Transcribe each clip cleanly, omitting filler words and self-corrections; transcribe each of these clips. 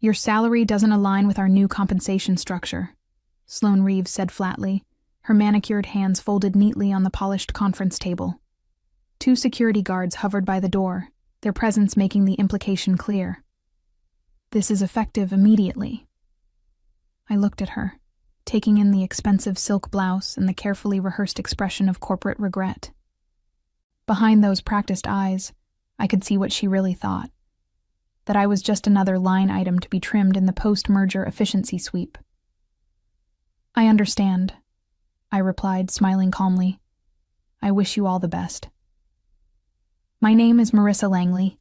Your salary doesn't align with our new compensation structure, Sloane Reeves said flatly, her manicured hands folded neatly on the polished conference table. 2 security guards hovered by the door, their presence making the implication clear. This is effective immediately. I looked at her, taking in the expensive silk blouse and the carefully rehearsed expression of corporate regret. Behind those practiced eyes, I could see what she really thought, that I was just another line item to be trimmed in the post-merger efficiency sweep. I understand, I replied, smiling calmly. I wish you all the best. My name is Marissa Langley.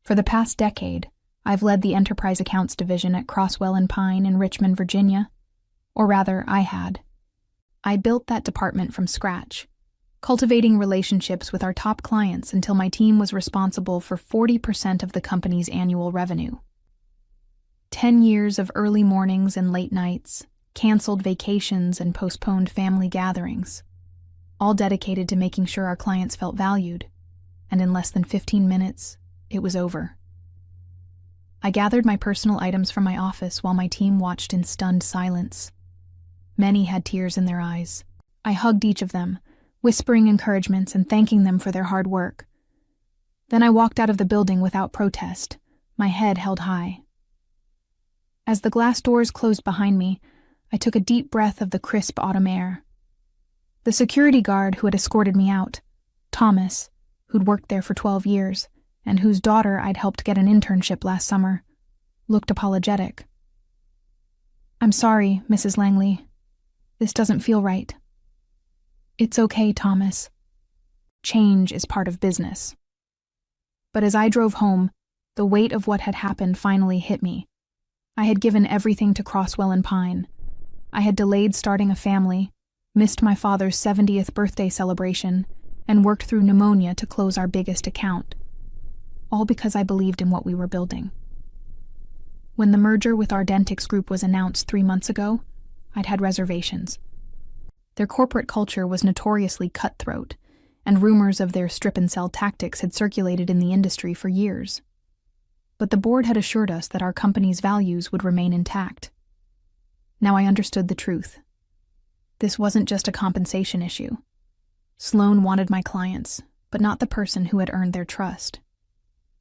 For the past decade, I've led the Enterprise Accounts Division at Crosswell and Pine in Richmond, Virginia. Or rather, I had. I built that department from scratch, cultivating relationships with our top clients until my team was responsible for 40% of the company's annual revenue. 10 years of early mornings and late nights, canceled vacations and postponed family gatherings, all dedicated to making sure our clients felt valued, and in less than 15 minutes, it was over. I gathered my personal items from my office while my team watched in stunned silence. Many had tears in their eyes. I hugged each of them, whispering encouragements and thanking them for their hard work. Then I walked out of the building without protest, my head held high. As the glass doors closed behind me, I took a deep breath of the crisp autumn air. The security guard who had escorted me out, Thomas, who'd worked there for 12 years, and whose daughter I'd helped get an internship last summer, looked apologetic. I'm sorry, Mrs. Langley. This doesn't feel right. It's okay, Thomas. Change is part of business. But as I drove home, the weight of what had happened finally hit me. I had given everything to Crosswell and Pine. I had delayed starting a family, missed my father's 70th birthday celebration, and worked through pneumonia to close our biggest account. All because I believed in what we were building. When the merger with Ardentix Group was announced 3 months ago, I'd had reservations. Their corporate culture was notoriously cutthroat, and rumors of their strip-and-sell tactics had circulated in the industry for years. But the board had assured us that our company's values would remain intact. Now I understood the truth. This wasn't just a compensation issue. Sloane wanted my clients, but not the person who had earned their trust.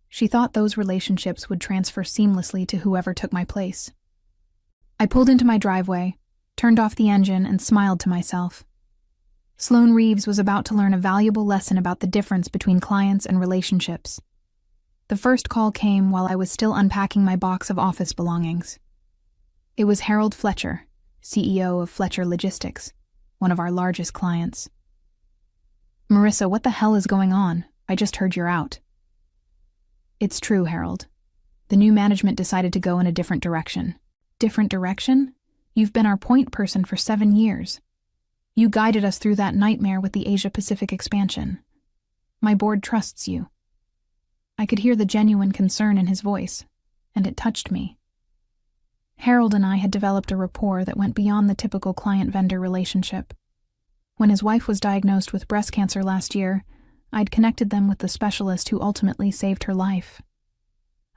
She thought those relationships would transfer seamlessly to whoever took my place. I pulled into my driveway, turned off the engine, and smiled to myself. Sloane Reeves was about to learn a valuable lesson about the difference between clients and relationships. The first call came while I was still unpacking my box of office belongings. It was Harold Fletcher, CEO of Fletcher Logistics, one of our largest clients. Marissa, what the hell is going on? I just heard you're out. It's true, Harold. The new management decided to go in a different direction. Different direction? You've been our point person for 7 years. You guided us through that nightmare with the Asia-Pacific expansion. My board trusts you. I could hear the genuine concern in his voice, and it touched me. Harold and I had developed a rapport that went beyond the typical client-vendor relationship. When his wife was diagnosed with breast cancer last year, I'd connected them with the specialist who ultimately saved her life.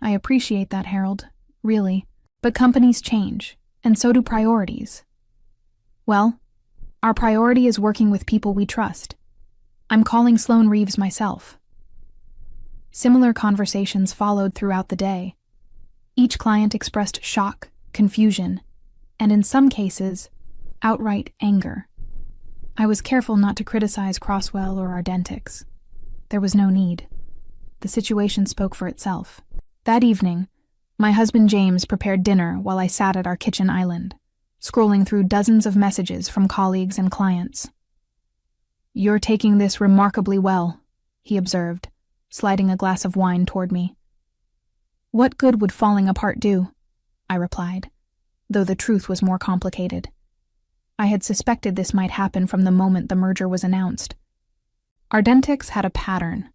I appreciate that, Harold, really, but companies change, and so do priorities. Well, our priority is working with people we trust. I'm calling Sloane Reeves myself. Similar conversations followed throughout the day. Each client expressed shock, confusion, and in some cases, outright anger. I was careful not to criticize Crosswell or Ardentix. There was no need. The situation spoke for itself. That evening, my husband James prepared dinner while I sat at our kitchen island, scrolling through dozens of messages from colleagues and clients. You're taking this remarkably well, he observed, sliding a glass of wine toward me. What good would falling apart do? I replied, though the truth was more complicated. I had suspected this might happen from the moment the merger was announced. Ardentix had a pattern: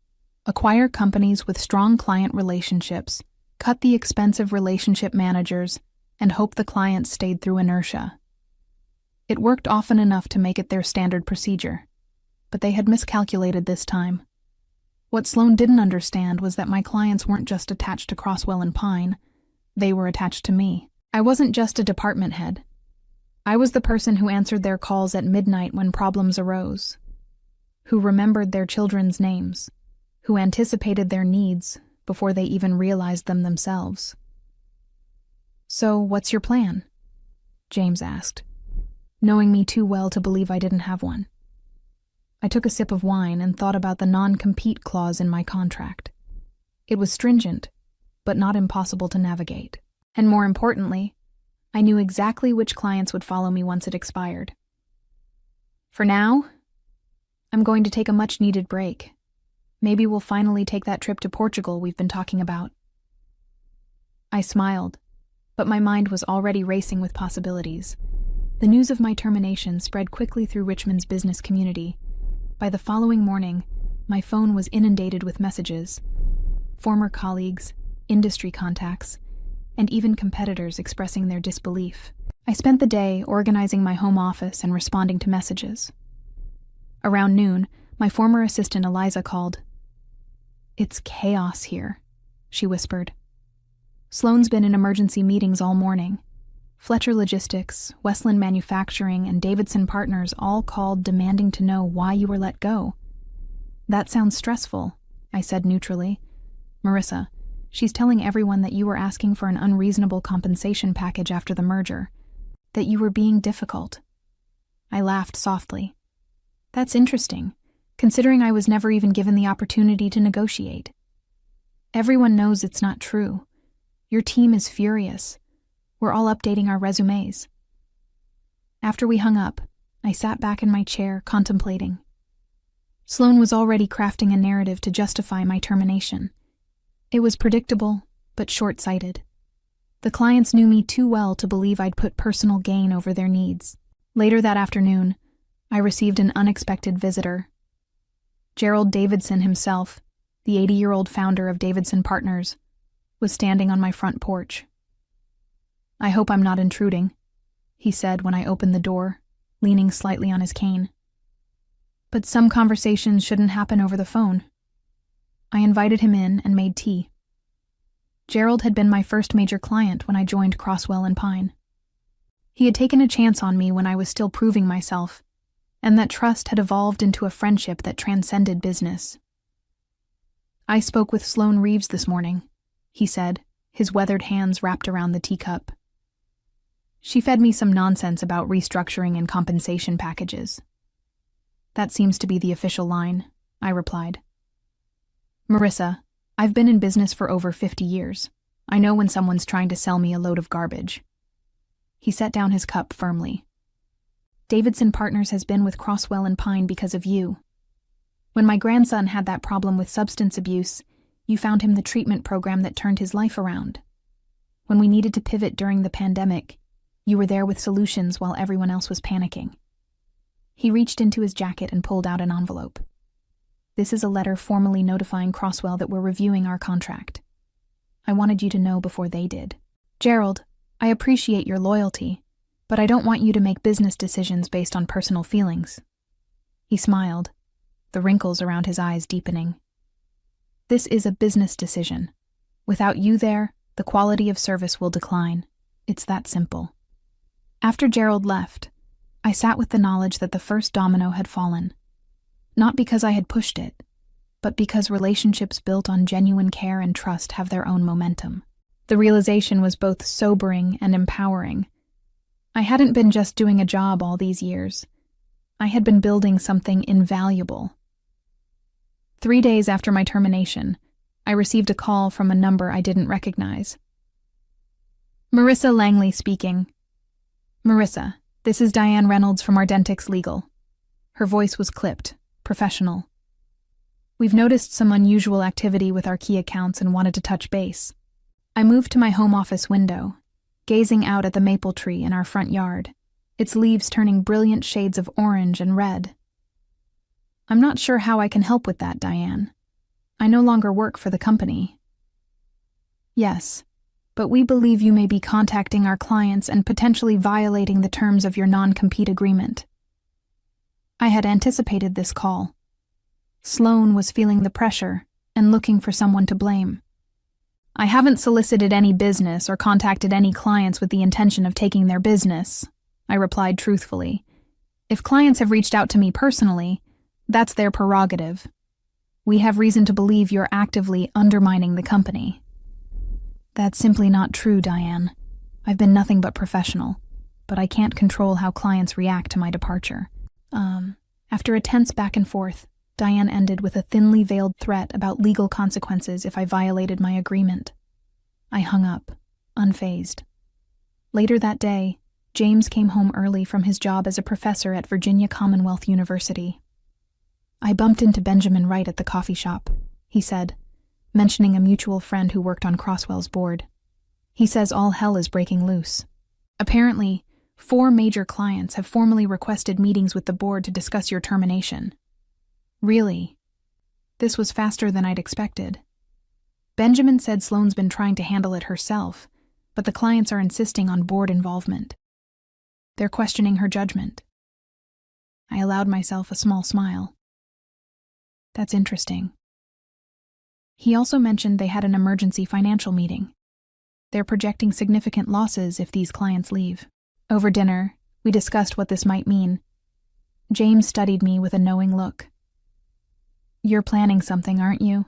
acquire companies with strong client relationships, cut the expensive relationship managers, and hope the clients stayed through inertia. It worked often enough to make it their standard procedure, but they had miscalculated this time. What Sloane didn't understand was that my clients weren't just attached to Crosswell and Pine, They were attached to me. I wasn't just a department head. I was the person who answered their calls at midnight when problems arose, who remembered their children's names, who anticipated their needs before they even realized them themselves. "So, what's your plan?" James asked, knowing me too well to believe I didn't have one. I took a sip of wine and thought about the non-compete clause in my contract. It was stringent, but not impossible to navigate. And more importantly, I knew exactly which clients would follow me once it expired. For now, I'm going to take a much-needed break. Maybe we'll finally take that trip to Portugal we've been talking about. I smiled, but my mind was already racing with possibilities. The news of my termination spread quickly through Richmond's business community. By the following morning, my phone was inundated with messages. Former colleagues, industry contacts, and even competitors expressing their disbelief. I spent the day organizing my home office and responding to messages. Around noon, my former assistant Eliza called. "It's chaos here," she whispered. "Sloane's been in emergency meetings all morning. Fletcher Logistics, Westland Manufacturing, and Davidson Partners all called demanding to know why you were let go." "That sounds stressful," I said neutrally. "Marissa, she's telling everyone that you were asking for an unreasonable compensation package after the merger, that you were being difficult." I laughed softly. "That's interesting, considering I was never even given the opportunity to negotiate. Everyone knows it's not true. Your team is furious. We're all updating our resumes." After we hung up, I sat back in my chair, contemplating. Sloane was already crafting a narrative to justify my termination. It was predictable, but short-sighted. The clients knew me too well to believe I'd put personal gain over their needs. Later that afternoon, I received an unexpected visitor. Gerald Davidson himself, the 80-year-old founder of Davidson Partners, was standing on my front porch. "I hope I'm not intruding," he said when I opened the door, leaning slightly on his cane. "But some conversations shouldn't happen over the phone." I invited him in and made tea. Gerald had been my first major client when I joined Crosswell and Pine. He had taken a chance on me when I was still proving myself, and that trust had evolved into a friendship that transcended business. "I spoke with Sloane Reeves this morning," he said, his weathered hands wrapped around the teacup. "She fed me some nonsense about restructuring and compensation packages." "That seems to be the official line," I replied. "Marissa, I've been in business for over 50 years. I know when someone's trying to sell me a load of garbage." He set down his cup firmly. "Davidson Partners has been with Crosswell and Pine because of you. When my grandson had that problem with substance abuse, you found him the treatment program that turned his life around. When we needed to pivot during the pandemic, you were there with solutions while everyone else was panicking." He reached into his jacket and pulled out an envelope. "This is a letter formally notifying Crosswell that we're reviewing our contract. I wanted you to know before they did. Gerald, I appreciate your loyalty, but I don't want you to make business decisions based on personal feelings." He smiled, the wrinkles around his eyes deepening. "This is a business decision. Without you there, the quality of service will decline. It's that simple." After Gerald left, I sat with the knowledge that the first domino had fallen. Not because I had pushed it, but because relationships built on genuine care and trust have their own momentum. The realization was both sobering and empowering. I hadn't been just doing a job all these years. I had been building something invaluable. 3 days after my termination, I received a call from a number I didn't recognize. "Marissa Langley speaking." "Marissa, this is Diane Reynolds from Ardentix Legal." Her voice was clipped, professional. "We've noticed some unusual activity with our key accounts and wanted to touch base." I moved to my home office window, gazing out at the maple tree in our front yard, its leaves turning brilliant shades of orange and red. "I'm not sure how I can help with that, Diane. I no longer work for the company." "Yes, but we believe you may be contacting our clients and potentially violating the terms of your non-compete agreement." I had anticipated this call. Sloane was feeling the pressure and looking for someone to blame. I haven't solicited any business or contacted any clients with the intention of taking their business, I replied truthfully. If clients have reached out to me personally, that's their prerogative. We have reason to believe you're actively undermining the company. That's simply not true, Diane. I've been nothing but professional, but I can't control how clients react to my departure. After a tense back and forth, Diane ended with a thinly veiled threat about legal consequences if I violated my agreement. I hung up, unfazed. Later that day, James came home early from his job as a professor at Virginia Commonwealth University. I bumped into Benjamin Wright at the coffee shop, he said, mentioning a mutual friend who worked on Crosswell's board. He says all hell is breaking loose. Apparently, 4 major clients have formally requested meetings with the board to discuss your termination. Really? This was faster than I'd expected. Benjamin said Sloane's been trying to handle it herself, but the clients are insisting on board involvement. They're questioning her judgment. I allowed myself a small smile. That's interesting. He also mentioned they had an emergency financial meeting. They're projecting significant losses if these clients leave. Over dinner, we discussed what this might mean. James studied me with a knowing look. You're planning something, aren't you?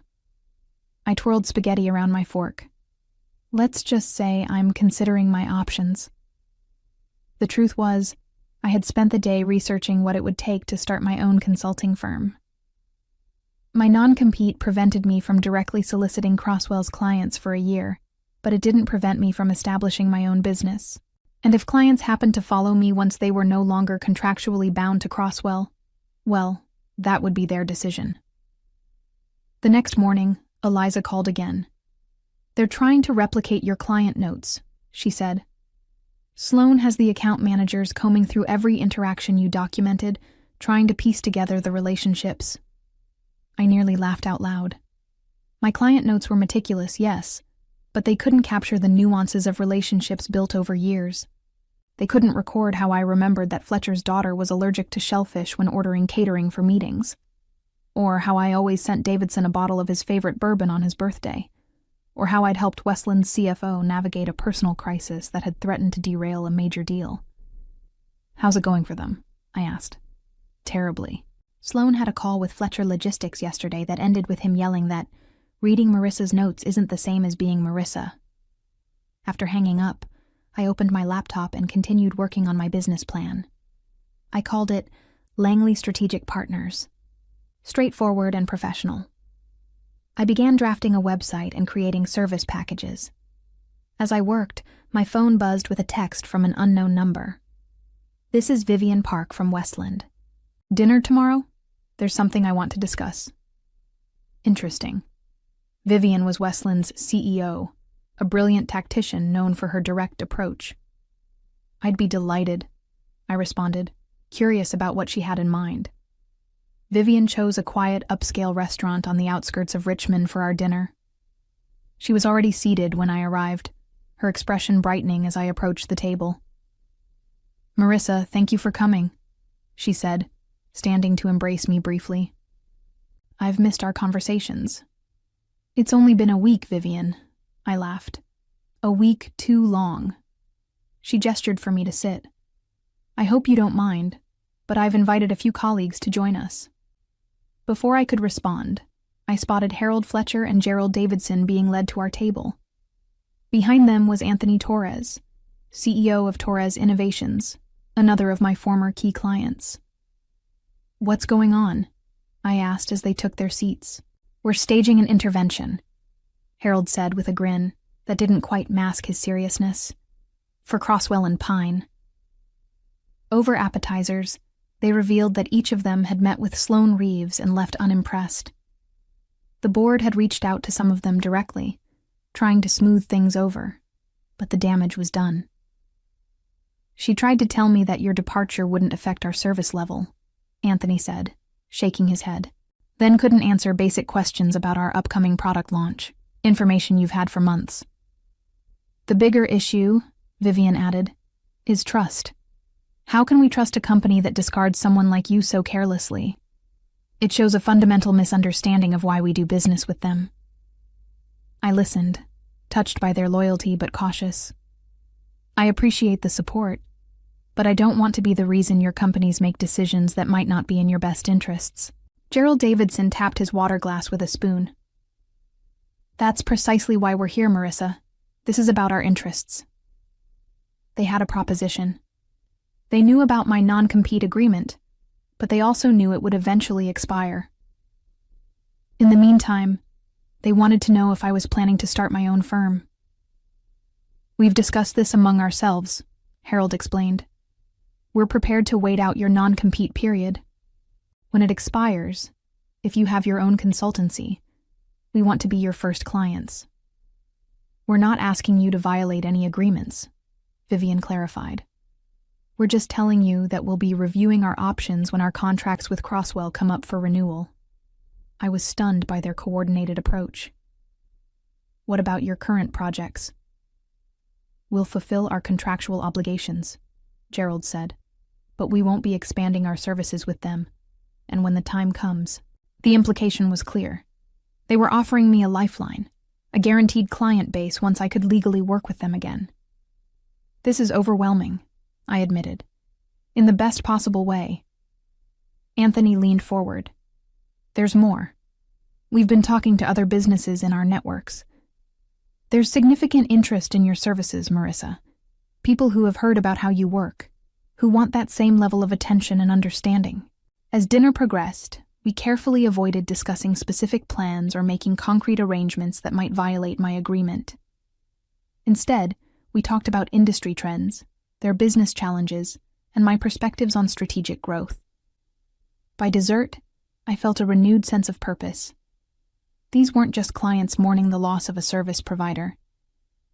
I twirled spaghetti around my fork. Let's just say I'm considering my options. The truth was, I had spent the day researching what it would take to start my own consulting firm. My non-compete prevented me from directly soliciting Crosswell's clients for a year, but it didn't prevent me from establishing my own business. And if clients happened to follow me once they were no longer contractually bound to Crosswell, well, that would be their decision. The next morning, Eliza called again. They're trying to replicate your client notes, she said. Sloane has the account managers combing through every interaction you documented, trying to piece together the relationships. I nearly laughed out loud. My client notes were meticulous, yes, but they couldn't capture the nuances of relationships built over years. They couldn't record how I remembered that Fletcher's daughter was allergic to shellfish when ordering catering for meetings, or how I always sent Davidson a bottle of his favorite bourbon on his birthday, or how I'd helped Westland's CFO navigate a personal crisis that had threatened to derail a major deal. How's it going for them? I asked. Terribly. Sloane had a call with Fletcher Logistics yesterday that ended with him yelling that reading Marissa's notes isn't the same as being Marissa. After hanging up, I opened my laptop and continued working on my business plan. I called it Langley Strategic Partners. Straightforward and professional. I began drafting a website and creating service packages. As I worked, my phone buzzed with a text from an unknown number. This is Vivian Park from Westland. Dinner tomorrow? There's something I want to discuss. Interesting. Vivian was Westland's CEO, a brilliant tactician known for her direct approach. I'd be delighted, I responded, curious about what she had in mind. Vivian chose a quiet, upscale restaurant on the outskirts of Richmond for our dinner. She was already seated when I arrived, her expression brightening as I approached the table. Marissa, thank you for coming, she said, standing to embrace me briefly. I've missed our conversations. It's only been a week, Vivian, I laughed. A week too long. She gestured for me to sit. I hope you don't mind, but I've invited a few colleagues to join us. Before I could respond, I spotted Harold Fletcher and Gerald Davidson being led to our table. Behind them was Anthony Torres, CEO of Torres Innovations, another of my former key clients. What's going on? I asked as they took their seats. We're staging an intervention, Harold said with a grin that didn't quite mask his seriousness. For Crosswell and Pine. Over appetizers, they revealed that each of them had met with Sloane Reeves and left unimpressed. The board had reached out to some of them directly, trying to smooth things over, but the damage was done. She tried to tell me that your departure wouldn't affect our service level, Anthony said, shaking his head. Then couldn't answer basic questions about our upcoming product launch, information you've had for months. The bigger issue, Vivian added, is trust. How can we trust a company that discards someone like you so carelessly? It shows a fundamental misunderstanding of why we do business with them. I listened, touched by their loyalty but cautious. I appreciate the support, but I don't want to be the reason your companies make decisions that might not be in your best interests. Gerald Davidson tapped his water glass with a spoon. That's precisely why we're here, Marissa. This is about our interests. They had a proposition. They knew about my non-compete agreement, but they also knew it would eventually expire. In the meantime, they wanted to know if I was planning to start my own firm. We've discussed this among ourselves, Harold explained. We're prepared to wait out your non-compete period. When it expires, if you have your own consultancy, we want to be your first clients. We're not asking you to violate any agreements, Vivian clarified. We're just telling you that we'll be reviewing our options when our contracts with Crosswell come up for renewal. I was stunned by their coordinated approach. What about your current projects? We'll fulfill our contractual obligations, Gerald said, but we won't be expanding our services with them. And when the time comes, the implication was clear. They were offering me a lifeline, a guaranteed client base once I could legally work with them again. This is overwhelming, I admitted, in the best possible way. Anthony leaned forward. There's more. We've been talking to other businesses in our networks. There's significant interest in your services, Marissa. People who have heard about how you work, who want that same level of attention and understanding. As dinner progressed, we carefully avoided discussing specific plans or making concrete arrangements that might violate my agreement. Instead, we talked about industry trends, their business challenges, and my perspectives on strategic growth. By dessert, I felt a renewed sense of purpose. These weren't just clients mourning the loss of a service provider.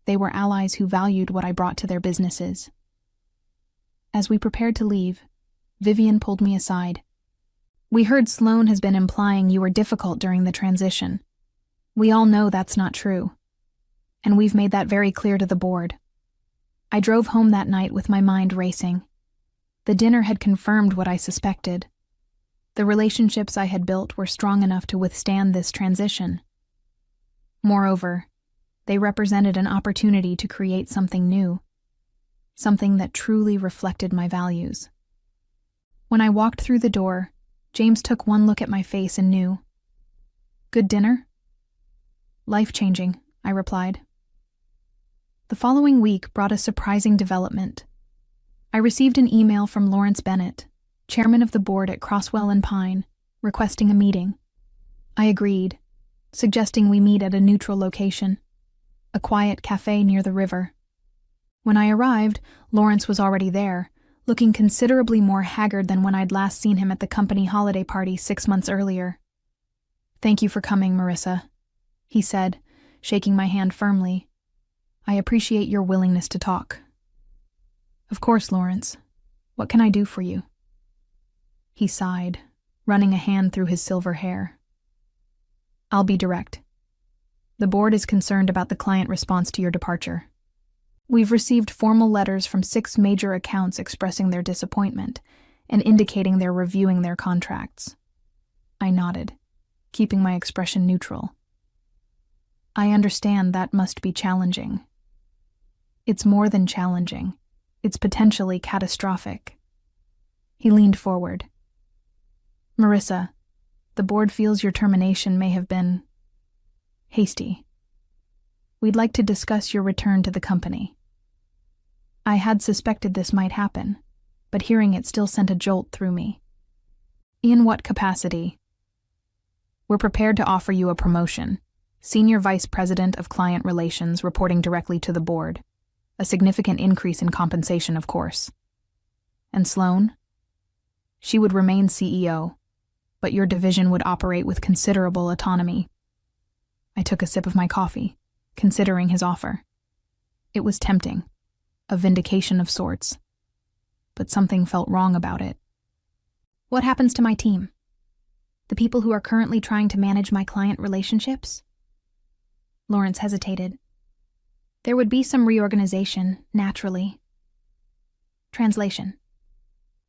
They were allies who valued what I brought to their businesses. As we prepared to leave, Vivian pulled me aside. We heard Sloan has been implying you were difficult during the transition. We all know that's not true, and we've made that very clear to the board. I drove home that night with my mind racing. The dinner had confirmed what I suspected. The relationships I had built were strong enough to withstand this transition. Moreover, they represented an opportunity to create something new, something that truly reflected my values. When I walked through the door, James took one look at my face and knew. Good dinner? Life-changing, I replied. The following week brought a surprising development. I received an email from Lawrence Bennett, chairman of the board at Crosswell and Pine, requesting a meeting. I agreed, suggesting we meet at a neutral location, a quiet cafe near the river. When I arrived, Lawrence was already there, looking considerably more haggard than when I'd last seen him at the company holiday party 6 months earlier. Thank you for coming, Marissa, he said, shaking my hand firmly. I appreciate your willingness to talk. Of course, Lawrence. What can I do for you? He sighed, running a hand through his silver hair. I'll be direct. The board is concerned about the client response to your departure. We've received formal letters from 6 major accounts expressing their disappointment and indicating they're reviewing their contracts. I nodded, keeping my expression neutral. I understand that must be challenging. It's more than challenging. It's potentially catastrophic. He leaned forward. Marissa, the board feels your termination may have been hasty. We'd like to discuss your return to the company. I had suspected this might happen, but hearing it still sent a jolt through me. In what capacity? We're prepared to offer you a promotion, Senior Vice President of Client Relations reporting directly to the board. A significant increase in compensation, of course. And Sloan? She would remain CEO, but your division would operate with considerable autonomy. I took a sip of my coffee, considering his offer. It was tempting, a vindication of sorts, but something felt wrong about it. What happens to my team? The people who are currently trying to manage my client relationships? Lawrence hesitated. There would be some reorganization, naturally. Translation.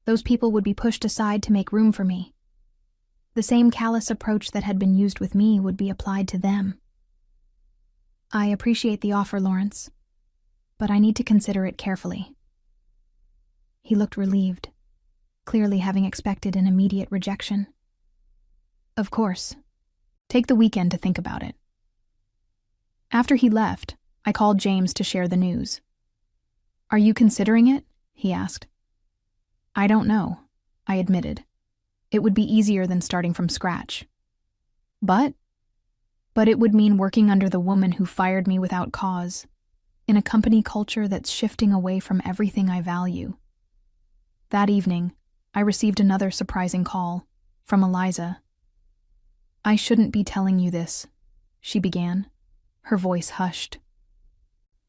Those people would be pushed aside to make room for me. The same callous approach that had been used with me would be applied to them. I appreciate the offer, Lawrence, but I need to consider it carefully. He looked relieved, clearly having expected an immediate rejection. Of course. Take the weekend to think about it. After he left, I called James to share the news. Are you considering it? He asked. I don't know, I admitted. It would be easier than starting from scratch. But it would mean working under the woman who fired me without cause, in a company culture that's shifting away from everything I value. That evening, I received another surprising call from Eliza. I shouldn't be telling you this, she began, her voice hushed.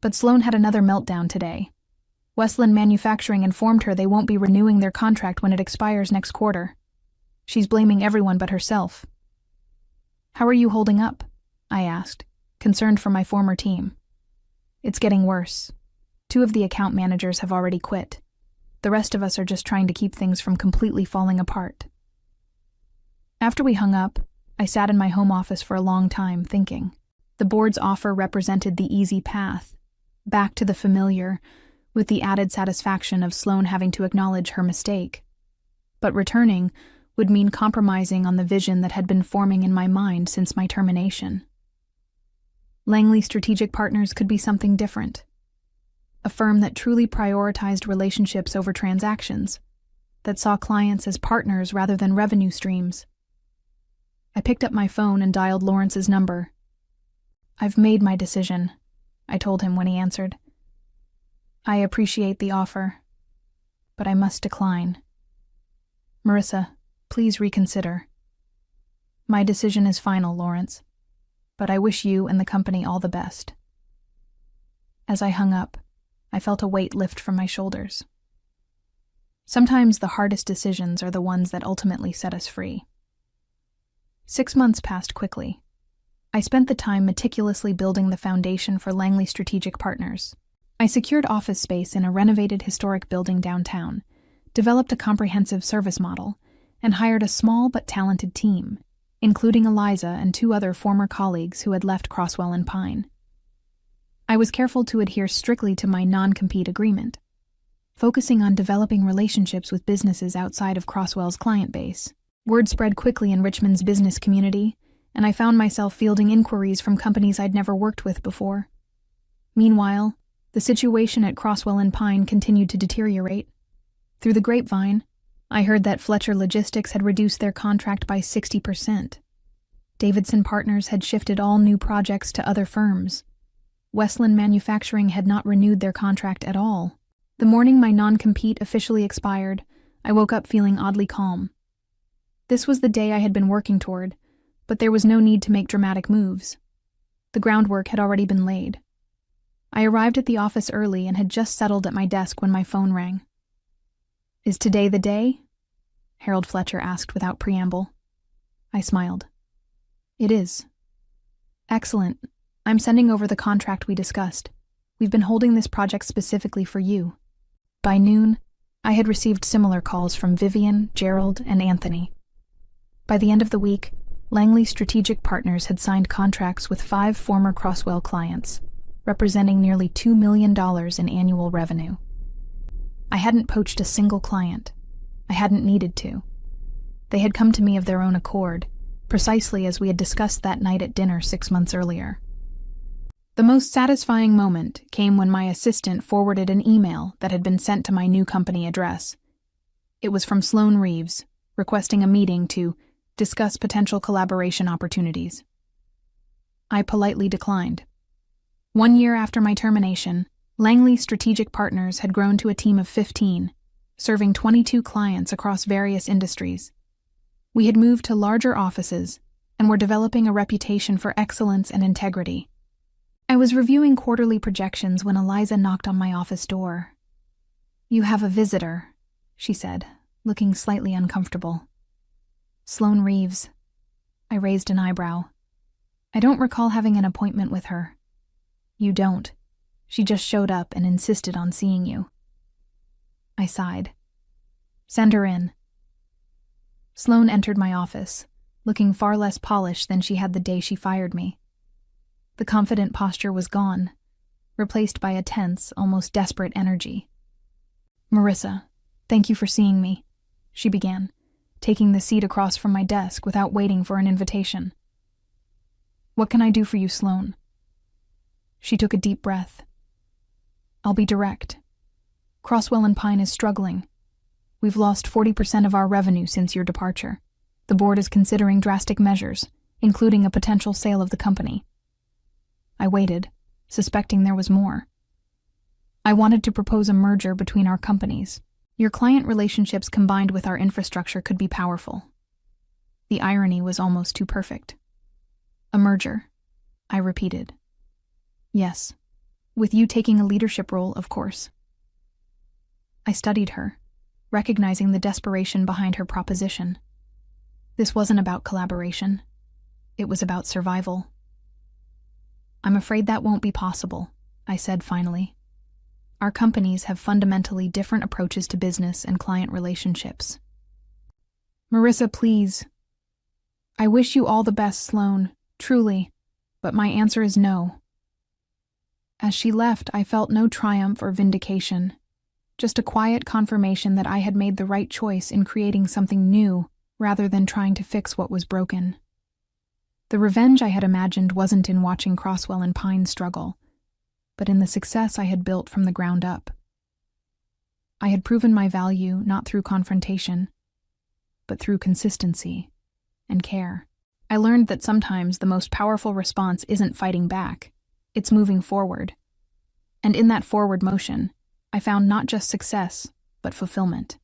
But Sloan had another meltdown today. Westland Manufacturing informed her they won't be renewing their contract when it expires next quarter. She's blaming everyone but herself. How are you holding up? I asked, concerned for my former team. It's getting worse. 2 of the account managers have already quit. The rest of us are just trying to keep things from completely falling apart. After we hung up, I sat in my home office for a long time thinking. The board's offer represented the easy path, back to the familiar, with the added satisfaction of Sloan having to acknowledge her mistake. But returning would mean compromising on the vision that had been forming in my mind since my termination. Langley Strategic Partners could be something different. A firm that truly prioritized relationships over transactions, that saw clients as partners rather than revenue streams. I picked up my phone and dialed Lawrence's number. I've made my decision, I told him when he answered. I appreciate the offer, but I must decline. Marissa, please reconsider. My decision is final, Lawrence, but I wish you and the company all the best. As I hung up, I felt a weight lift from my shoulders. Sometimes the hardest decisions are the ones that ultimately set us free. 6 months passed quickly. I spent the time meticulously building the foundation for Langley Strategic Partners. I secured office space in a renovated historic building downtown, developed a comprehensive service model, and hired a small but talented team, including Eliza and 2 other former colleagues who had left Crosswell and Pine. I was careful to adhere strictly to my non-compete agreement, focusing on developing relationships with businesses outside of Crosswell's client base. Word spread quickly in Richmond's business community, and I found myself fielding inquiries from companies I'd never worked with before. Meanwhile, the situation at Crosswell and Pine continued to deteriorate. Through the grapevine, I heard that Fletcher Logistics had reduced their contract by 60%. Davidson Partners had shifted all new projects to other firms. Westland Manufacturing had not renewed their contract at all. The morning my non-compete officially expired, I woke up feeling oddly calm. This was the day I had been working toward, but there was no need to make dramatic moves. The groundwork had already been laid. I arrived at the office early and had just settled at my desk when my phone rang. Is today the day? Harold Fletcher asked without preamble. I smiled. It is. Excellent. I'm sending over the contract we discussed. We've been holding this project specifically for you. By noon, I had received similar calls from Vivian, Gerald, and Anthony. By the end of the week, Langley Strategic Partners had signed contracts with 5 former Crosswell clients, representing nearly $2 million in annual revenue. I hadn't poached a single client. I hadn't needed to. They had come to me of their own accord, precisely as we had discussed that night at dinner 6 months earlier. The most satisfying moment came when my assistant forwarded an email that had been sent to my new company address. It was from Sloan Reeves, requesting a meeting to discuss potential collaboration opportunities. I politely declined. 1 year after my termination, Langley Strategic Partners had grown to a team of 15, serving 22 clients across various industries. We had moved to larger offices and were developing a reputation for excellence and integrity. I was reviewing quarterly projections when Eliza knocked on my office door. "You have a visitor," she said, looking slightly uncomfortable. "Sloan Reeves." I raised an eyebrow. "I don't recall having an appointment with her." "You don't. She just showed up and insisted on seeing you." I sighed. "Send her in." Sloan entered my office, looking far less polished than she had the day she fired me. The confident posture was gone, replaced by a tense, almost desperate energy. "Marissa, thank you for seeing me," she began, taking the seat across from my desk without waiting for an invitation. "What can I do for you, Sloane?" She took a deep breath. "I'll be direct. Crosswell and Pine is struggling. We've lost 40% of our revenue since your departure. The board is considering drastic measures, including a potential sale of the company." I waited, suspecting there was more. "I wanted to propose a merger between our companies. Your client relationships combined with our infrastructure could be powerful." The irony was almost too perfect. "A merger," I repeated. "Yes, with you taking a leadership role, of course." I studied her, recognizing the desperation behind her proposition. This wasn't about collaboration. It was about survival. "I'm afraid that won't be possible," I said finally. "Our companies have fundamentally different approaches to business and client relationships." "Marissa, please." "I wish you all the best, Sloane, truly, but my answer is no." As she left, I felt no triumph or vindication, just a quiet confirmation that I had made the right choice in creating something new rather than trying to fix what was broken. The revenge I had imagined wasn't in watching Crosswell and Pine struggle, but in the success I had built from the ground up. I had proven my value not through confrontation, but through consistency and care. I learned that sometimes the most powerful response isn't fighting back, it's moving forward. And in that forward motion, I found not just success, but fulfillment.